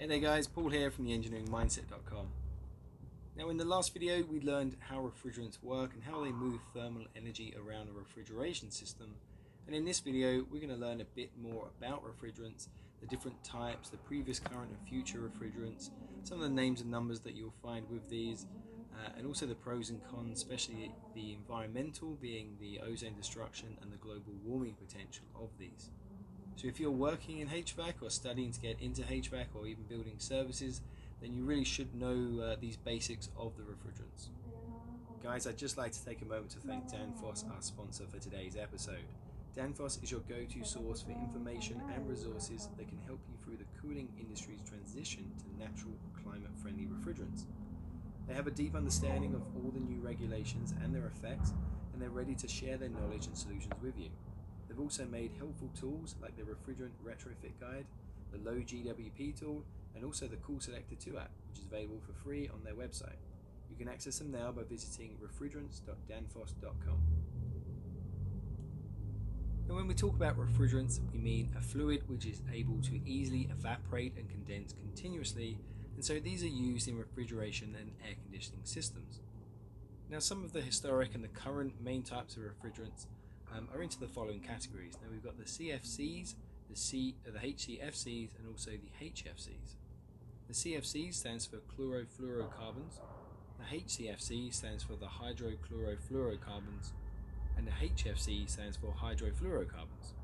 Hey there guys, Paul here from the engineeringmindset.com. Now in the last video we learned how refrigerants work and how they move thermal energy around a refrigeration system. And in this video we're going to learn a bit more about refrigerants, the different types, the previous, current and future refrigerants, some of the names and numbers that you'll find with these, and also the pros and cons, especially the environmental, being the ozone destruction and the global warming potential of these. So if you're working in HVAC or studying to get into HVAC or even building services, then you really should know these basics of the refrigerants. Guys, I'd just like to take a moment to thank Danfoss, our sponsor for today's episode. Danfoss is your go-to source for information and resources that can help you through the cooling industry's transition to natural climate-friendly refrigerants. They have a deep understanding of all the new regulations and their effects, and they're ready to share their knowledge and solutions with you. They've also made helpful tools like the Refrigerant Retrofit Guide, the Low GWP tool, and also the Cool Selector 2 app, which is available for free on their website. You can access them now by visiting refrigerants.danfoss.com. Now when we talk about refrigerants, we mean a fluid which is able to easily evaporate and condense continuously, and so these are used in refrigeration and air conditioning systems. Now some of the historic and the current main types of refrigerants are into the following categories. Now we've got the CFCs, the HCFCs, and also the HFCs. The CFC stands for chlorofluorocarbons, the HCFC stands for the hydrochlorofluorocarbons, and the HFC stands for hydrofluorocarbons.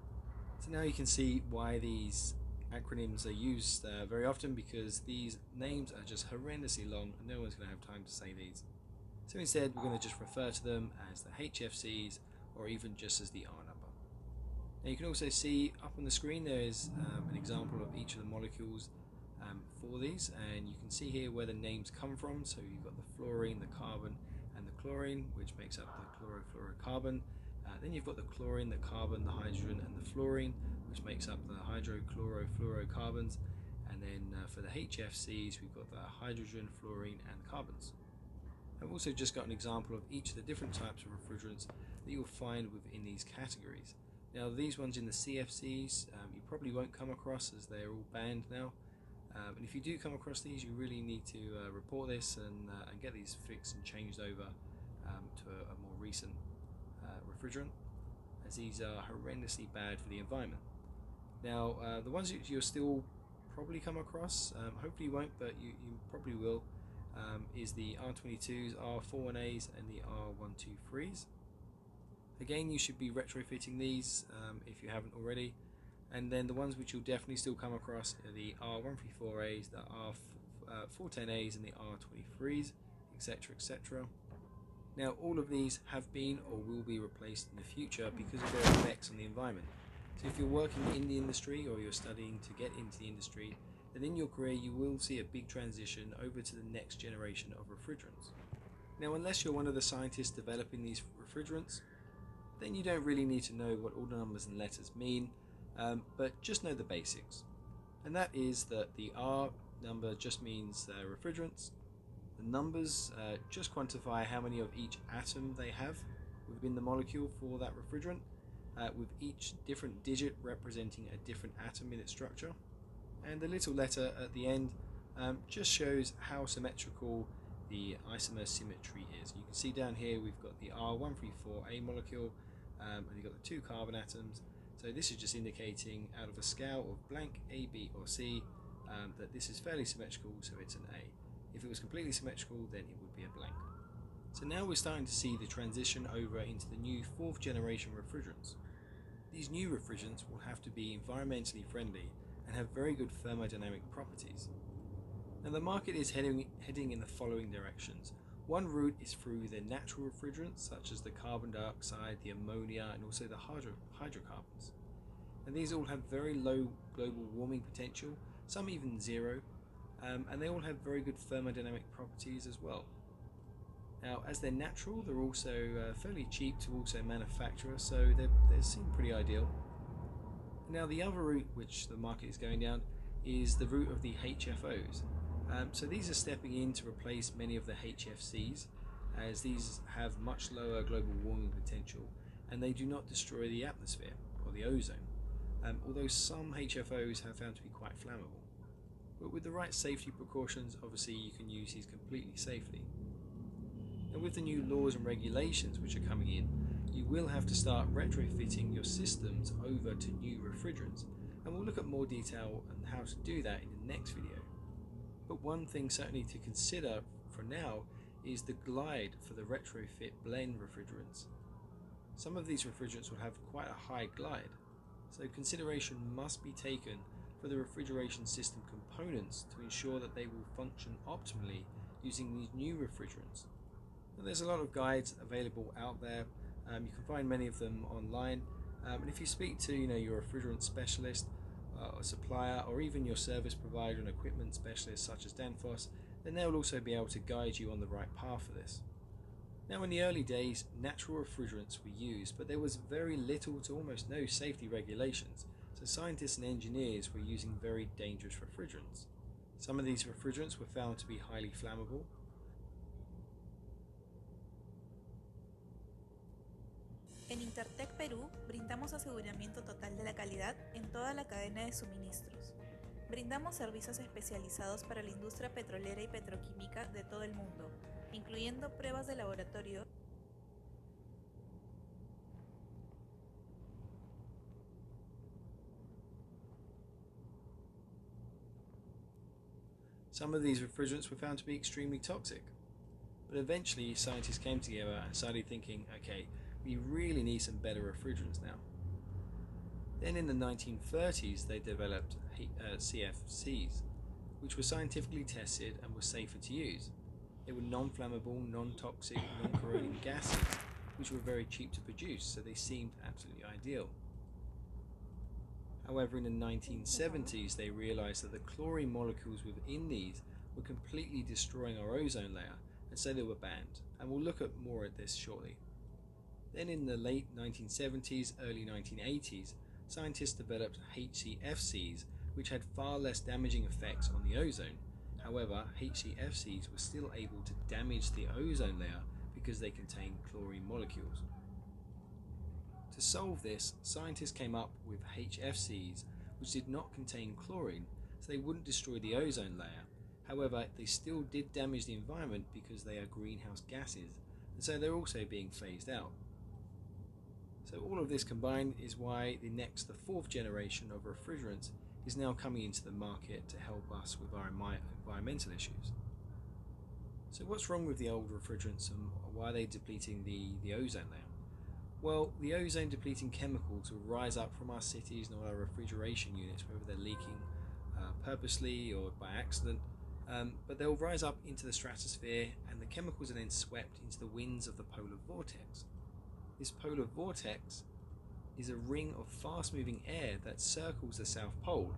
So now you can see why these acronyms are used very often, because these names are just horrendously long and no one's going to have time to say these. So instead we're going to just refer to them as the HFCs, or even just as the R number. Now you can also see up on the screen there is an example of each of the molecules for these, and you can see here where the names come from. So you've got the fluorine, the carbon and the chlorine, which makes up the chlorofluorocarbon. Then you've got the chlorine, the carbon, the hydrogen and the fluorine, which makes up the hydrochlorofluorocarbons. And then for the HFCs we've got the hydrogen, fluorine and carbons. I've also just got an example of each of the different types of refrigerants that you'll find within these categories. Now these ones in the CFCs you probably won't come across, as they're all banned now. And if you do come across these, you really need to report this and get these fixed and changed over to a more recent refrigerant, as these are horrendously bad for the environment. Now the ones that you'll still probably come across, hopefully you won't, but you probably will, is the R22s, R41As and the R123s. Again, you should be retrofitting these if you haven't already. And then the ones which you'll definitely still come across are the R134As, the R410As and the R23s, etc, etc. Now all of these have been or will be replaced in the future because of their effects on the environment. So if you're working in the industry or you're studying to get into the industry, then in your career you will see a big transition over to the next generation of refrigerants. Now unless you're one of the scientists developing these refrigerants, then you don't really need to know what all the numbers and letters mean, but just know the basics. And that is that the R number just means refrigerants. The numbers just quantify how many of each atom they have within the molecule for that refrigerant, with each different digit representing a different atom in its structure. And the little letter at the end just shows how symmetrical the isomer symmetry is. You can see down here we've got the R134A molecule, and you've got the two carbon atoms. So this is just indicating, out of a scale of blank A, B or C, that this is fairly symmetrical, so it's an A. If it was completely symmetrical, then it would be a blank. So now we're starting to see the transition over into the new 4th generation refrigerants. These new refrigerants will have to be environmentally friendly and have very good thermodynamic properties. Now the market is heading in the following directions. One route is through the natural refrigerants, such as the carbon dioxide, the ammonia and also the hydrocarbons. And these all have very low global warming potential, some even zero, and they all have very good thermodynamic properties as well. Now as they're natural, they're also fairly cheap to also manufacture, so they seem pretty ideal. Now the other route which the market is going down is the route of the HFOs. So these are stepping in to replace many of the HFCs, as these have much lower global warming potential and they do not destroy the atmosphere or the ozone, although some HFOs have found to be quite flammable. but with the right safety precautions, obviously you can use these completely safely. And with the new laws and regulations which are coming in, you will have to start retrofitting your systems over to new refrigerants, and we'll look at more detail on how to do that in the next video. But one thing certainly to consider for now is the glide for the retrofit blend refrigerants. Some of these refrigerants will have quite a high glide, so consideration must be taken for the refrigeration system components to ensure that they will function optimally using these new refrigerants. And there's a lot of guides available out there. You can find many of them online, and if you speak to your refrigerant specialist or supplier, or even your service provider and equipment specialist such as Danfoss, then they'll also be able to guide you on the right path for this. Now, in the early days, natural refrigerants were used, but there was very little to almost no safety regulations, so scientists and engineers were using very dangerous refrigerants. Some of these refrigerants were found to be highly flammable. En Intertech Perú brindamos aseguramiento total de la calidad en toda la cadena de suministros. Brindamos servicios especializados para la industria petrolera y petroquímica de todo el mundo, incluyendo pruebas de laboratorio. Some of these refrigerants were found to be extremely toxic, but eventually scientists came together and started thinking, okay, we really need some better refrigerants now. Then in the 1930s they developed CFCs, which were scientifically tested and were safer to use. They were non-flammable, non-toxic, non-corroding gases, which were very cheap to produce, so they seemed absolutely ideal. However, in the 1970s they realized that the chlorine molecules within these were completely destroying our ozone layer, and so they were banned, and we'll look at more at this shortly. Then in the late 1970s, early 1980s, scientists developed HCFCs, which had far less damaging effects on the ozone. However, HCFCs were still able to damage the ozone layer because they contain chlorine molecules. To solve this, scientists came up with HFCs, which did not contain chlorine, so they wouldn't destroy the ozone layer. However, they still did damage the environment because they are greenhouse gases, and so they're also being phased out. So all of this combined is why the fourth generation of refrigerants is now coming into the market to help us with our environmental issues. So what's wrong with the old refrigerants and why are they depleting the ozone layer? Well, the ozone depleting chemicals will rise up from our cities and all our refrigeration units, whether they're leaking purposely or by accident, but they'll rise up into the stratosphere, and the chemicals are then swept into the winds of the polar vortex. This polar vortex is a ring of fast-moving air that circles the South Pole,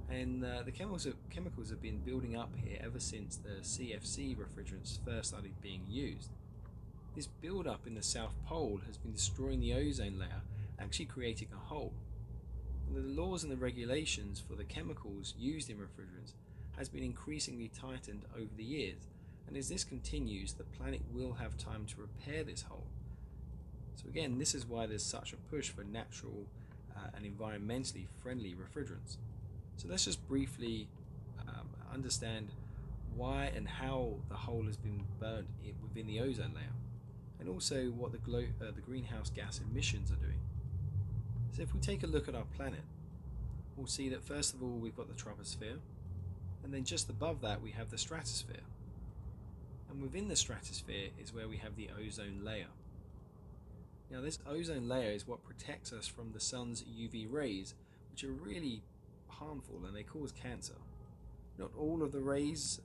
and the chemicals have been building up here ever since the CFC refrigerants first started being used. This build-up in the South Pole has been destroying the ozone layer, actually creating a hole. And the laws and the regulations for the chemicals used in refrigerants has been increasingly tightened over the years, and as this continues, the planet will have time to repair this hole. So again, this is why there's such a push for natural and environmentally friendly refrigerants. So let's just briefly understand why and how the hole has been burned within the ozone layer, and also what the greenhouse gas emissions are doing. So if we take a look at our planet, we'll see that first of all we've got the troposphere, and then just above that we have the stratosphere. And within the stratosphere is where we have the ozone layer. Now this ozone layer is what protects us from the sun's UV rays, which are really harmful and they cause cancer. Not all of the rays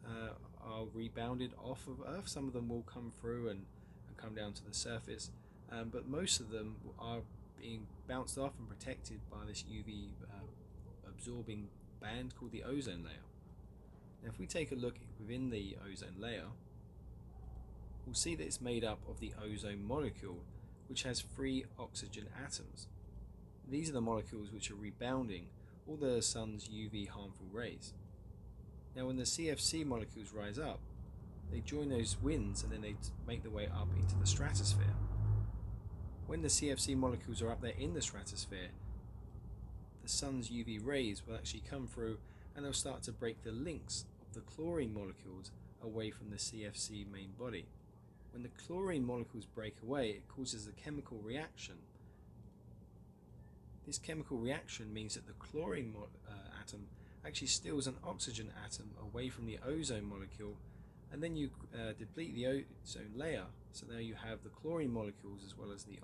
are rebounded off of Earth. Some of them will come through and come down to the surface, but most of them are being bounced off and protected by this UV absorbing band called the ozone layer. Now if we take a look within the ozone layer, we'll see that it's made up of the ozone molecule, which has 3 oxygen atoms. These are the molecules which are rebounding all the sun's UV harmful rays. Now when the CFC molecules rise up, they join those winds and then they make their way up into the stratosphere. When the CFC molecules are up there in the stratosphere, the sun's UV rays will actually come through and they'll start to break the links of the chlorine molecules away from the CFC main body. When the chlorine molecules break away, it causes a chemical reaction. This chemical reaction means that the chlorine atom actually steals an oxygen atom away from the ozone molecule, and then you deplete the ozone layer, so now you have the chlorine molecules as well as the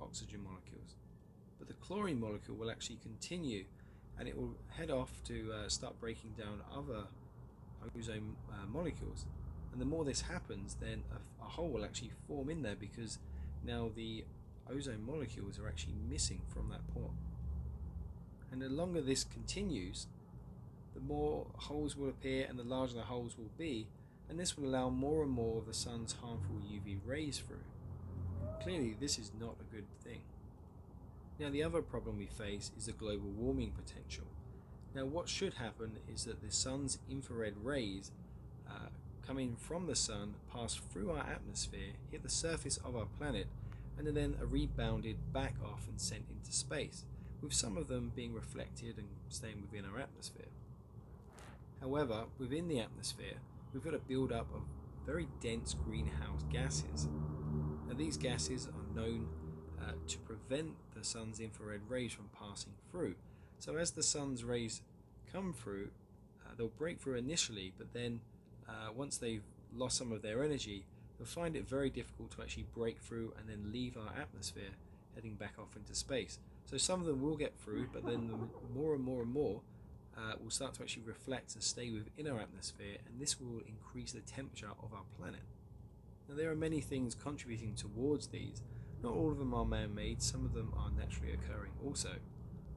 oxygen molecules. But the chlorine molecule will actually continue, and it will head off to start breaking down other ozone molecules. And the more this happens, then a hole will actually form in there, because now the ozone molecules are actually missing from that pore. And the longer this continues, the more holes will appear and the larger the holes will be, and this will allow more and more of the sun's harmful UV rays through. Clearly, this is not a good thing. Now, the other problem we face is the global warming potential. Now, what should happen is that the sun's infrared rays coming from the sun pass through our atmosphere, hit the surface of our planet, and then are rebounded back off and sent into space, with some of them being reflected and staying within our atmosphere. However, within the atmosphere, we've got a build-up of very dense greenhouse gases. Now, these gases are known to prevent the sun's infrared rays from passing through. So as the sun's rays come through, they'll break through initially, but then once they've lost some of their energy, they'll find it very difficult to actually break through and then leave our atmosphere, heading back off into space. So some of them will get through, but then more and more will start to actually reflect and stay within our atmosphere, and this will increase the temperature of our planet. Now, there are many things contributing towards these. Not all of them are man-made, some of them are naturally occurring also.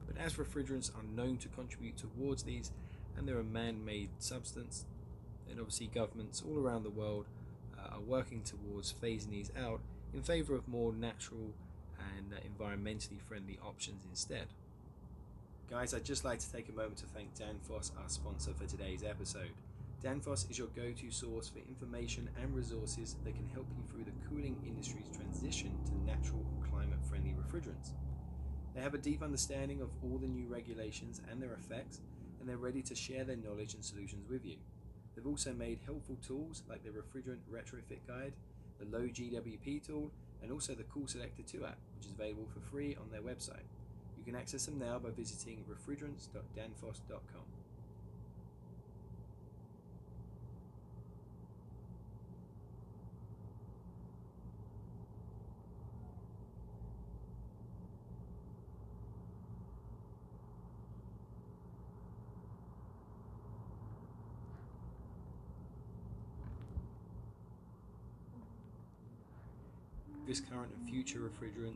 But as refrigerants are known to contribute towards these, and they're a man-made substance, then obviously governments all around the world are working towards phasing these out in favour of more natural and environmentally friendly options instead. Guys, I'd just like to take a moment to thank Danfoss, our sponsor for today's episode. Danfoss is your go-to source for information and resources that can help you through the cooling industry's transition to natural and climate-friendly refrigerants. They have a deep understanding of all the new regulations and their effects, and they're ready to share their knowledge and solutions with you. They've also made helpful tools like the Refrigerant Retrofit Guide, the Low GWP tool, and also the Cool Selector 2 app, which is available for free on their website. You can access them now by visiting refrigerants.danfoss.com. This current and future refrigerant